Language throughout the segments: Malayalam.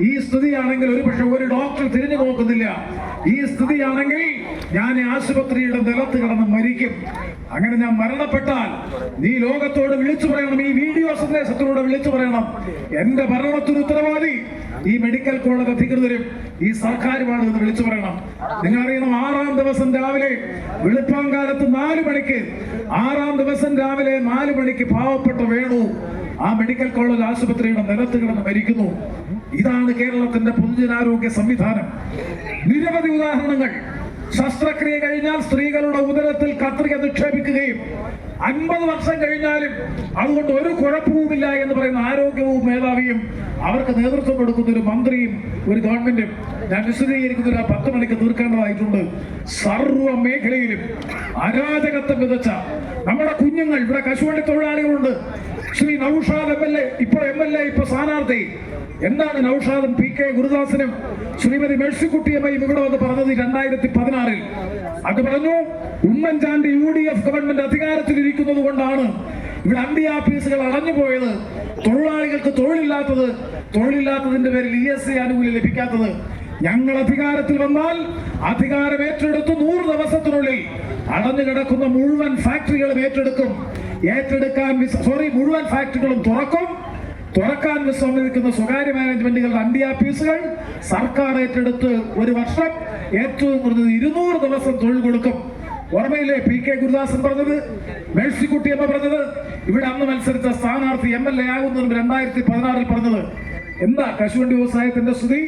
ഈ സ്ഥിതിയാണെങ്കിൽ ഒരു ഡോക്ടർ തിരിഞ്ഞു നോക്കുന്നില്ല. ഈ സ്ഥിതിയാണെങ്കിൽ ഞാൻ ആശുപത്രിയുടെ നിലത്ത് കിടന്ന് മരിക്കും. അങ്ങനെ ഞാൻ മരണപ്പെട്ടാൽ നീ ലോകത്തോട് വിളിച്ചു പറയണം, ഈ വീഡിയോ സന്ദേശത്തിലൂടെ വിളിച്ചു പറയണം, എന്റെ മരണത്തിന് ഉത്തരവാദി ഈ മെഡിക്കൽ കോളേജ് അധികൃതരും ഈ സർക്കാരുമാണ് എന്ന് വിളിച്ചു പറയണം. നിങ്ങൾ അറിയണം, 6-ാം ദിവസം രാവിലെ വെളുപ്പാങ്കാലത്ത് 4 മണിക്ക് 6-ാം ദിവസം രാവിലെ 4 മണിക്ക് പാവപ്പെട്ട വേണു ആ മെഡിക്കൽ കോളേജ് ആശുപത്രിയുടെ നിലത്ത് കിടന്ന് മരിക്കുന്നു. ഇതാണ് കേരളത്തിന്റെ പൊതുജനാരോഗ്യ സംവിധാനം. നിരവധി ഉദാഹരണങ്ങൾ. ശസ്ത്രക്രിയ കഴിഞ്ഞാൽ സ്ത്രീകളുടെ ഉദരത്തിൽ കത്രിക നിക്ഷേപിക്കുകയും 50 വർഷം കഴിഞ്ഞാലും അതുകൊണ്ട് ഒരു കുഴപ്പവുമില്ല എന്ന് പറയുന്ന ആരോഗ്യവും മേധാവിയും അവർക്ക് നേതൃത്വം കൊടുക്കുന്ന ഒരു മന്ത്രിയും ഒരു ഗവൺമെന്റും ഞാൻ വിശദീകരിക്കുന്ന 10 മണിക്ക് തീർക്കേണ്ടതായിട്ടുണ്ട്. സർവ്വ മേഖലയിലും അരാജകത്വം വിതച്ച നമ്മുടെ കുഞ്ഞുങ്ങൾ, ഇവിടെ കശുവണ്ടി തൊഴിലാളികളുണ്ട്. ശ്രീ നൌഷാദ് MLA, ഇപ്പൊ സ്ഥാനാർത്ഥി. എന്താണ് നൌഷാദും PK ഗുരുദാസനും ശ്രീമതി മേഴ്സിക്കുട്ടിയമ്മയും ഇവിടെ വന്ന് പറഞ്ഞത് 2016-ൽ? അത് പറഞ്ഞു, ഉമ്മൻചാണ്ടി UDF ഗവൺമെന്റ് അധികാരത്തിലിരിക്കുന്നത് കൊണ്ടാണ് ഇവിടെ അണ്ടിയാപ്പീസുകൾ അടഞ്ഞുപോയത്, തൊഴിലാളികൾക്ക് തൊഴിലില്ലാത്തതിന്റെ പേരിൽ ESI ആനുകൂല്യം ലഭിക്കാത്തത്. ഞങ്ങൾ അധികാരത്തിൽ വന്നാൽ അധികാരം ഏറ്റെടുത്ത് 100 ദിവസത്തിനുള്ളിൽ അടഞ്ഞു കിടക്കുന്ന മുഴുവൻ ഫാക്ടറികളും മുഴുവൻ ഫാക്ടറികളും തുറക്കാൻ വിസമ്മതിക്കുന്ന സ്വകാര്യ മാനേജ്മെന്റുകളുടെ അണ്ടിയാപ്പീസുകൾ സർക്കാർ ഏറ്റെടുത്ത് 1 വർഷം ഏറ്റവും കുറഞ്ഞത് 200 ദിവസം തൊഴിൽ കൊടുക്കും. ഓർമ്മയില്ലേ PK ഗുരുദാസൻ പറഞ്ഞത്, മേഴ്സിക്കുട്ടിയമ്മ പറഞ്ഞത്, ഇവിടെ അന്ന് മത്സരിച്ച സ്ഥാനാർത്ഥി MLA ആകുന്നതിന് 2016-ൽ പറഞ്ഞത്? എന്താ കശുവണ്ടി വ്യവസായത്തിന്റെ സ്ഥിതി?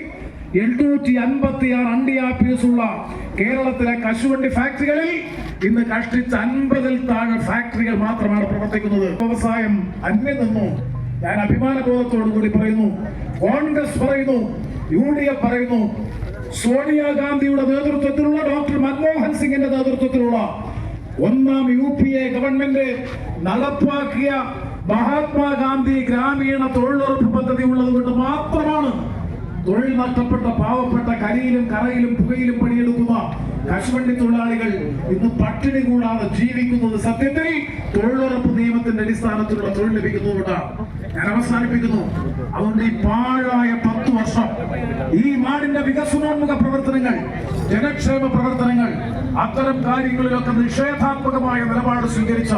856 അണ്ടിയാപ്പീസുള്ള കേരളത്തിലെ കശുവണ്ടി ഫാക്ടറികളിൽ ഇന്ന് കഷ്ടിച്ച് 50-ൽ താഴെ ഫാക്ടറികൾ മാത്രമാണ് പ്രവർത്തിക്കുന്നത്. വ്യവസായം അന്യം നിന്നു. ഞാൻ അഭിമാനബോധത്തോടു കൂടി പറയുന്നു, കോൺഗ്രസ് പറയുന്നു, UDF പറയുന്നു, സോണിയാഗാന്ധിയുടെ നേതൃത്വത്തിലുള്ള ഡോക്ടർ മൻമോഹൻ സിംഗിന്റെ നേതൃത്വത്തിലുള്ള 1ാം UPA ഗവൺമെന്റ് നടപ്പാക്കിയ മഹാത്മാഗാന്ധി ഗ്രാമീണ തൊഴിലുറപ്പ് പദ്ധതി ഉള്ളത് കൊണ്ട് മാത്രമാണ് തൊഴിൽ നഷ്ടപ്പെട്ട പാവപ്പെട്ട കരിയിലും കറയിലും പുകയിലും പണിയെടുക്കുന്ന കശുവണ്ടി തൊഴിലാളികൾ ഇന്ന് പട്ടിണി കൂടാതെ ജീവിക്കുന്നത്. സത്യത്തിൽ തൊഴിലുറപ്പ് നിയമത്തിന്റെ അടിസ്ഥാനത്തിലുള്ള തൊഴിൽ ലഭിക്കുന്നതുകൊണ്ടാണ്. ഞാൻ അവസാനിപ്പിക്കുന്നു. അതുകൊണ്ട് ഈ പാഴായ 10 വർഷം ഈ നാടിന്റെ വികസനോന്മുഖ പ്രവർത്തനങ്ങൾ, ജനക്ഷേമ പ്രവർത്തനങ്ങൾ, അത്തരം കാര്യങ്ങളിലൊക്കെ നിഷേധാത്മകമായ നിലപാട് സ്വീകരിച്ച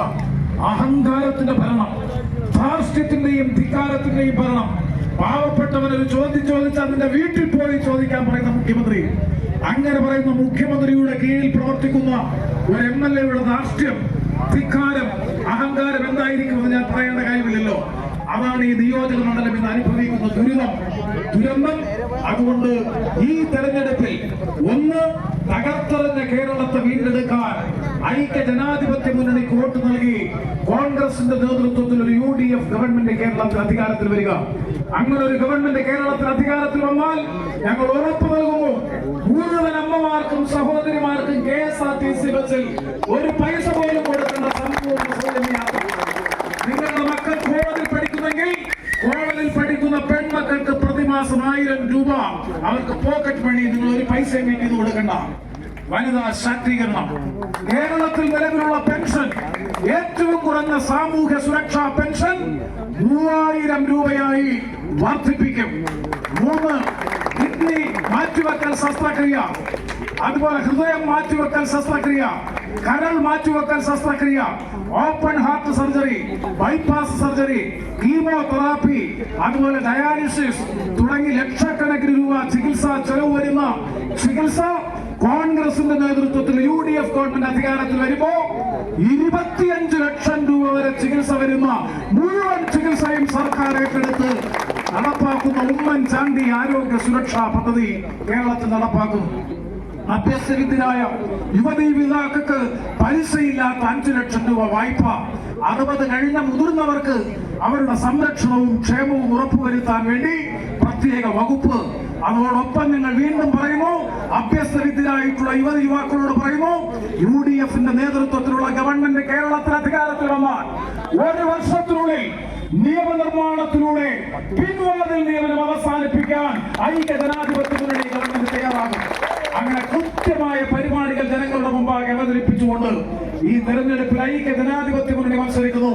അഹങ്കാരത്തിന്റെ ഭരണം, ധാർഷ്ട്യത്തിന്റെയും ധിക്കാരത്തിന്റെയും ഭരണം, പാവപ്പെട്ടവനൊരു ചോദ്യം ചോദിച്ചാൽ അതിന്റെ വീട്ടിൽ പോയി ചോദിക്കാൻ പറയുന്ന മുഖ്യമന്ത്രി, അങ്ങനെ പറയുന്ന മുഖ്യമന്ത്രിയുടെ കീഴിൽ പ്രവർത്തിക്കുന്ന ഒരു MLA-യുടെ ധാർഷ്ട്യം, ധിക്കാരം, അഹങ്കാരം എന്തായിരിക്കുമെന്ന് ഞാൻ പറയേണ്ട കാര്യമില്ലല്ലോ. അതാണ് ഈ നിയോജക മണ്ഡലം ഇന്ന് അനുഭവിക്കുന്ന ദുരന്തം. അതുകൊണ്ട് ഈ തെരഞ്ഞെടുപ്പിൽ തകർത്തെറിഞ്ഞ കേരളത്തെ വീണ്ടെടുക്കാൻ ഐക്യ ജനാധിപത്യ മുന്നണിക്ക് വോട്ട് നൽകി കോൺഗ്രസിന്റെ നേതൃത്വത്തിൽ ഒരു UDF ഗവൺമെന്റ് കേരളത്തിൽ അധികാരത്തിൽ വരിക. അങ്ങനെ ഒരു ഗവൺമെന്റ് കേരളത്തിൽ അധികാരത്തിൽ വന്നാൽ ഞങ്ങൾ ഉറപ്പ് നൽകുന്നു, മുഴുവൻ അമ്മമാർക്കും സഹോദരിമാർക്കും KSRTC ബസ്സിൽ 1 പൈസ പോലും കൊടുക്കേണ്ട സമ്പൂർണ്ണ സൗജന്യയാത്ര. നിങ്ങളുടെ മക്കൾ കോളേജിൽ പഠിക്കുന്നെങ്കിൽ കോളേജിൽ പഠിക്കുന്ന പെൺമക്കൾക്ക് പ്രതിമാസം 1000 രൂപ അവർക്ക് പോക്കറ്റ് മണി നിങ്ങൾ 1 പൈസയും ചെയ്ത് കൊടുക്കണ്ട. വനിതാ ശാക്തീകരണം. കേരളത്തിൽ നിലവിലുള്ള പെൻഷൻ, ഏറ്റവും കുറഞ്ഞ സാമൂഹ്യ സുരക്ഷാ പെൻഷൻ 3000 രൂപയായി വർദ്ധിപ്പിക്കും. 3 കിഡ്നി മാറ്റിവെക്കൽ ശസ്ത്രക്രിയ, അതുപോലെ ഹൃദയം മാറ്റിവെക്കൽ ശസ്ത്രക്രിയ, കരൾ മാറ്റിവെക്കൽ ശസ്ത്രക്രിയ, open heart surgery, bypass surgery, chemotherapy, അതുപോലെ ഡയാലിസിസ് തുടങ്ങി ലക്ഷക്കണക്കിന് രൂപ ചികിത്സാ ചെലവ് വരുന്ന ചികിത്സ കോൺഗ്രസിന്റെ നേതൃത്വത്തിൽ UDF ഗവൺമെന്റ് അധികാരത്തിൽ വരുമ്പോ 25 ലക്ഷം രൂപ വരെ ചികിത്സ വരുന്ന മുഴുവൻ ചികിത്സയും സർക്കാർ ഏറ്റെടുത്ത് നടപ്പാക്കുന്ന ഉമ്മൻചാണ്ടി ആരോഗ്യ സുരക്ഷാ പദ്ധതി കേരളത്തിൽ നടപ്പാക്കും. അഭ്യസ്തവിദ്യരായ യുവതീ യുവാക്കൾക്ക് പലിശയില്ലാത്ത 5 ലക്ഷം രൂപ വായ്പ, 60 കഴിഞ്ഞ മുതിർന്നവർക്ക് അവരുടെ സംരക്ഷണവും ക്ഷേമവും ഉറപ്പുവരുത്താൻ വേണ്ടി പ്രത്യേക വകുപ്പ്. അതോടൊപ്പം ഞങ്ങൾ വീണ്ടും പറയുന്നു, അഭ്യസ്തവിദ്യരായിട്ടുള്ള യുവാക്കളോട് പറയുന്നു, UDF-ന്റെ നേതൃത്വത്തിലുള്ള ഗവൺമെന്റ് കേരളത്തിൽ അധികാരത്തിൽ വന്നാൽ 1 വർഷത്തിനുള്ളിൽ നിയമനിർമ്മാണത്തിലൂടെ പിൻവാതിൽ നിയമനം അവസാനിപ്പിക്കാൻ ഐക്യ ജനാധിപത്യ മുന്നണി ഗവൺമെന്റ് തയ്യാറാകും. അങ്ങനെ കൃത്യമായ പരിപാടികൾ ജനങ്ങളുടെ മുമ്പാകെ അവതരിപ്പിച്ചുകൊണ്ട് ഈ തെരഞ്ഞെടുപ്പിൽ ഐക്യ ജനാധിപത്യ മുന്നണി മത്സരിക്കുന്നു.